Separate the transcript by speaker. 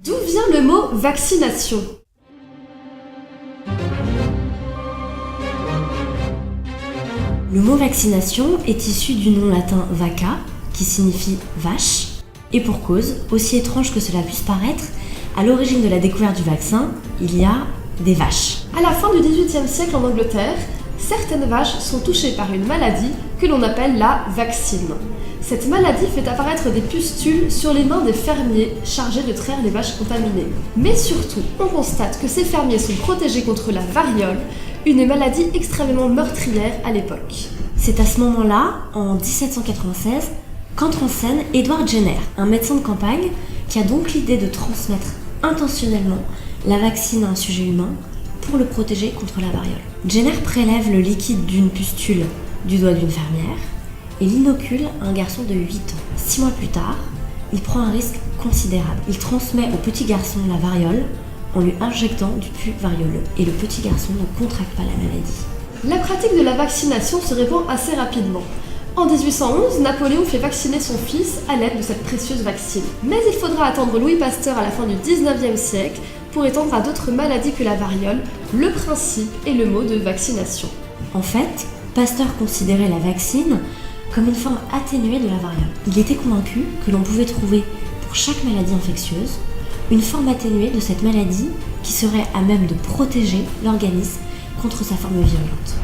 Speaker 1: D'où vient le mot vaccination?
Speaker 2: Le mot vaccination est issu du nom latin vacca, qui signifie vache, et pour cause, aussi étrange que cela puisse paraître, à l'origine de la découverte du vaccin, il y a des vaches.
Speaker 1: À la fin du XVIIIe siècle en Angleterre, certaines vaches sont touchées par une maladie que l'on appelle la vaccine. Cette maladie fait apparaître des pustules sur les mains des fermiers chargés de traire les vaches contaminées. Mais surtout, on constate que ces fermiers sont protégés contre la variole, une maladie extrêmement meurtrière à l'époque.
Speaker 2: C'est à ce moment-là, en 1796, qu'entre en scène Edward Jenner, un médecin de campagne qui a donc l'idée de transmettre intentionnellement la vaccine à un sujet humain pour le protéger contre la variole. Jenner prélève le liquide d'une pustule du doigt d'une fermière et l'inocule à un garçon de 8 ans. 6 mois plus tard, il prend un risque considérable. Il transmet au petit garçon la variole en lui injectant du pus varioleux et le petit garçon ne contracte pas la maladie.
Speaker 1: La pratique de la vaccination se répand assez rapidement. En 1811, Napoléon fait vacciner son fils à l'aide de cette précieuse vaccine. Mais il faudra attendre Louis Pasteur à la fin du 19e siècle pour étendre à d'autres maladies que la variole le principe et le mot de vaccination.
Speaker 2: En fait, Pasteur considérait la vaccine comme une forme atténuée de la variole. Il était convaincu que l'on pouvait trouver pour chaque maladie infectieuse une forme atténuée de cette maladie qui serait à même de protéger l'organisme contre sa forme violente.